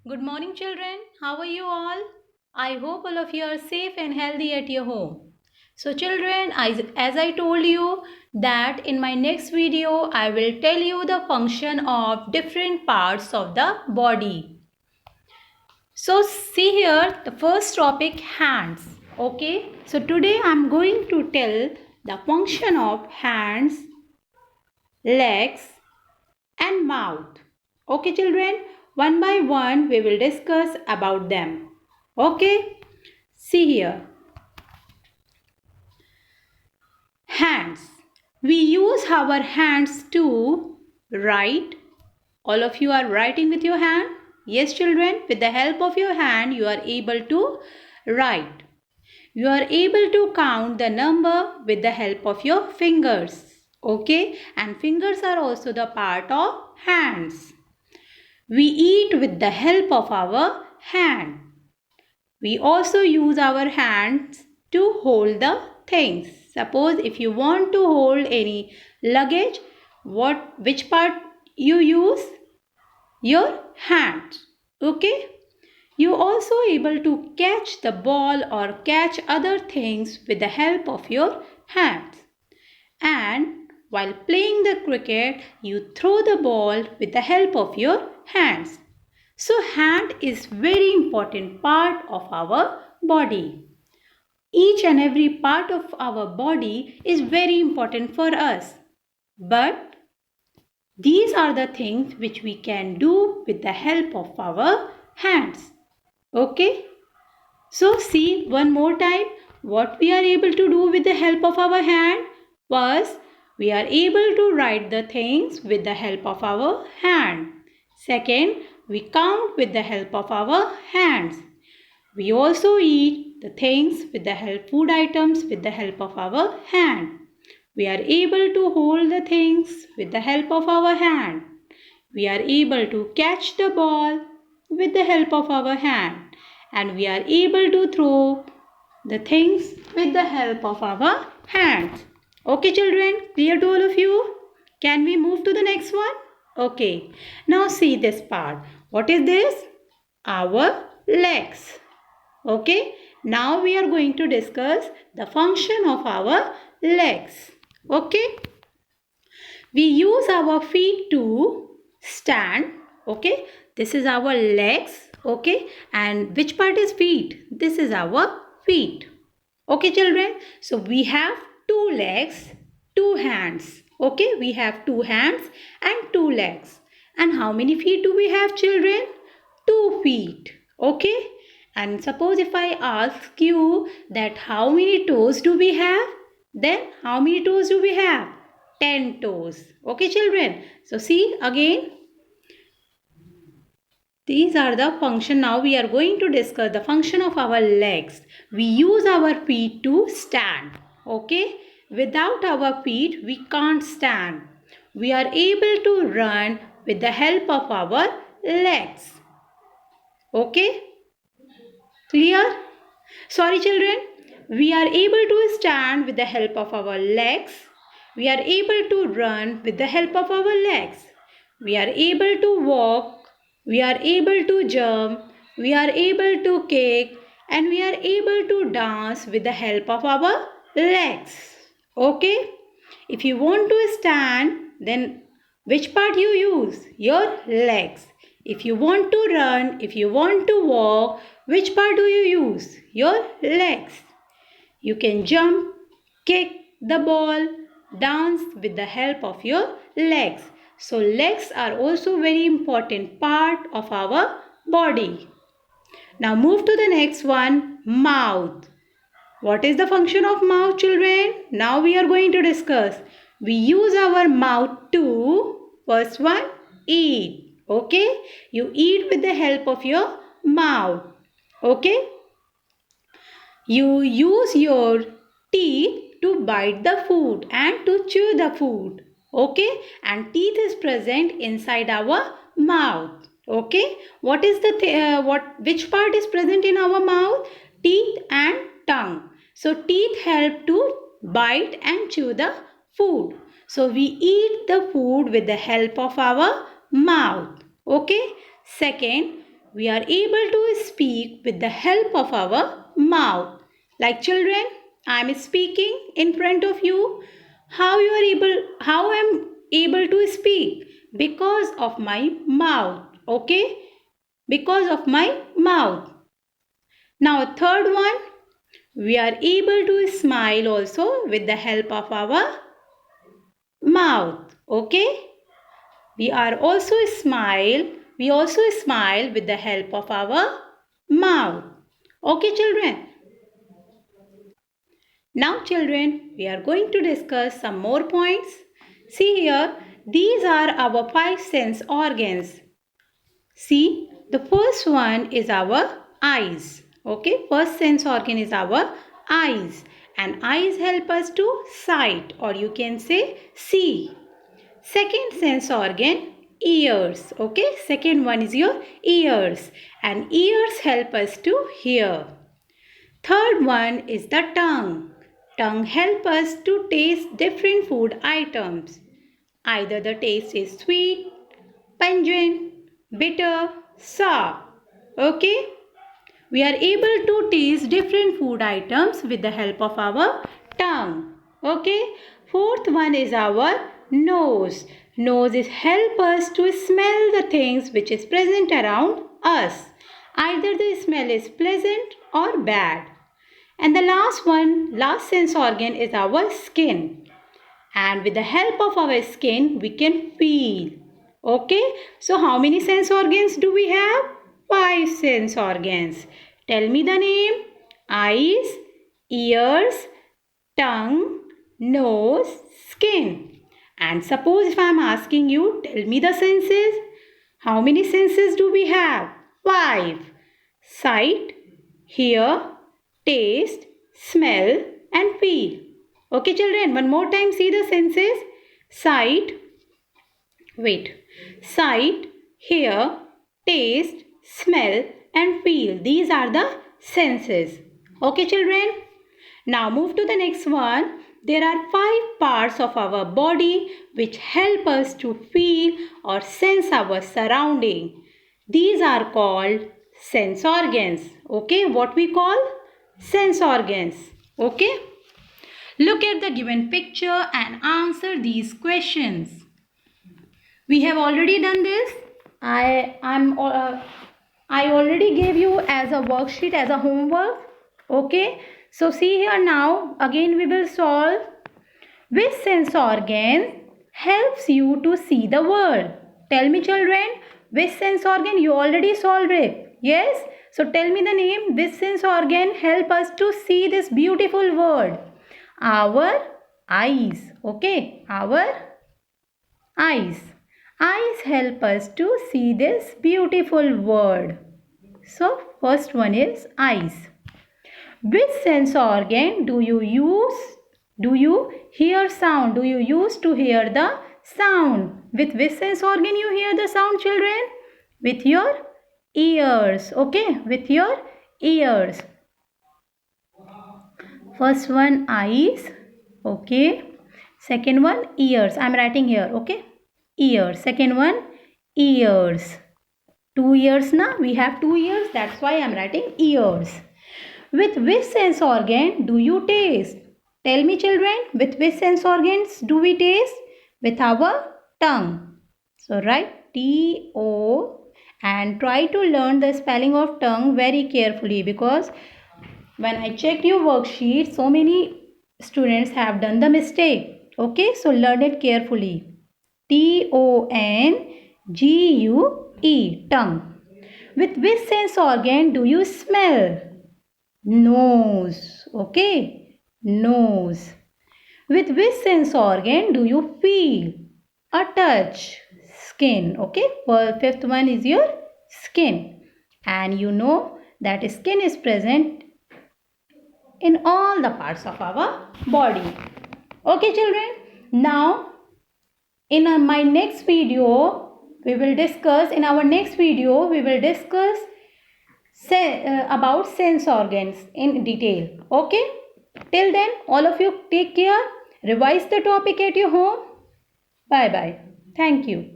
Good morning, children. How are you all? I hope all of you are safe and healthy at your home. So, children, as I told you that in my next video, I will tell you the function of different parts of the body. So, see here the first topic, hands. Okay. So, today I am going to tell the function of hands, legs, and mouth. Okay, children, one by one we will discuss about them. Okay, see here. Hands. We use our hands to write. All of you are writing with your hand. Yes, children, with the help of your hand, you are able to write. You are able to count the number with the help of your fingers. Okay, and fingers are also the part of hands. We eat with the help of our hand. We also use our hands to hold the things. Suppose if you want to hold any luggage, which part you use? Your hands. Okay? You also able to catch the ball or catch other things with the help of your hands. And while playing the cricket, you throw the ball with the help of your hands. So hand is very important part of our body. Each and every part of our body is very important for us. But these are the things which we can do with the help of our hands. Okay? So see one more time what we are able to do with the help of our hand. First, we are able to write the things with the help of our hand. Second, we count with the help of our hands. We also eat the things with the help food items with the help of our hand. We are able to hold the things with the help of our hand. We are able to catch the ball with the help of our hand. And we are able to throw the things with the help of our hands. Okay, children, clear to all of you? Can we move to the next one? Okay, now see this part. What is this? Our legs. Okay, now we are going to discuss the function of our legs. Okay, we use our feet to stand. Okay, this is our legs. Okay, and which part is feet? This is our feet. Okay, children, so we have two legs, two hands. Okay, we have two hands and two legs. And how many feet do we have, children? 2 feet. Okay, and suppose if I ask you that how many toes do we have, then how many toes do we have? 10 toes. Okay, children, so see again, these are the function. Now we are going to discuss the function of our legs. We use our feet to stand. Okay, without our feet we can't stand. We are able to run with the help of our legs. Okay, clear? Sorry, children, we are able to stand with the help of our legs. We are able to run with the help of our legs. We are able to walk. We are able to jump. We are able to kick. And we are able to dance with the help of our legs. Okay? If you want to stand, then which part you use? Your legs. If you want to run, if you want to walk, which part do you use? Your legs. You can jump, kick the ball, dance with the help of your legs. So legs are also very important part of our body. Now move to the next one, mouth. What is the function of mouth, children? Now we are going to discuss. We use our mouth to, first one, eat. Okay? You eat with the help of your mouth. Okay? You use your teeth to bite the food and to chew the food. Okay? And teeth is present inside our mouth. Okay? What is the which part is present in our mouth? Teeth and tongue. So teeth help to bite and chew the food. So we eat the food with the help of our mouth. Okay? Second, we are able to speak with the help of our mouth. Like children, I am speaking in front of you. How I am able to speak? Because of my mouth. Okay? Because of my mouth. Now third one, we are able to smile also with the help of our mouth. Okay? We also smile with the help of our mouth. Okay, children? Now, children, we are going to discuss some more points. See here, these are our five sense organs. See, the first one is our eyes. Okay, first sense organ is our eyes. And eyes help us to sight, or you can say see. Second sense organ, ears. Okay, second one is your ears, and ears help us to hear. Third one is the tongue. Tongue help us to taste different food items. Either the taste is sweet, pungent, bitter, sour. Okay, we are able to taste different food items with the help of our tongue. Okay, fourth one is our nose. Nose is help us to smell the things which is present around us. Either the smell is pleasant or bad. And the last sense organ is our skin. And with the help of our skin, we can feel. Okay, so how many sense organs do we have? 5 sense organs. Tell me the name. Eyes, ears, tongue, nose, skin. And suppose if I am asking you, tell me the senses. How many senses do we have? 5. Sight, hear, taste, smell and feel. Okay children, one more time see the senses. Sight, hear, taste, smell and feel. These are the senses. Okay children. Now move to the next one. There are 5 parts of our body which help us to feel or sense our surrounding. These are called sense organs. Okay, what we call? Sense organs. Okay. Look at the given picture and answer these questions. We have already done this. I already gave you as a worksheet, as a homework. Okay. So see here now. Again we will solve. Which sense organ helps you to see the world? Tell me children. Which sense organ? You already solved it. Yes. So tell me the name. Which sense organ help us to see this beautiful world? Our eyes. Okay. Our eyes. Eyes help us to see this beautiful world. So first one is eyes. Which sense organ do you use? Do you hear sound? Do you use to hear the sound? With which sense organ you hear the sound children? With your ears. Okay, with your ears. First one eyes. Okay. Second one ears. I am writing here. Okay. Ears. Second one ears. 2 ears na? We have 2 ears. That's why I am writing ears. With which sense organ do you taste? Tell me children. With which sense organs do we taste? With our tongue. So write T-O and try to learn the spelling of tongue very carefully, because when I checked your worksheet, so many students have done the mistake. Okay, so learn it carefully. T-O-N-G-U-E, tongue. With which sense organ do you smell? Nose. Okay, nose. With which sense organ do you feel? A touch. Skin. Okay, fifth one is your skin. And you know that skin is present in all the parts of our body. Okay children, now in my next video we will discuss about sense organs in detail. Okay, till then all of you take care, revise the topic at your home. Bye bye. Thank you.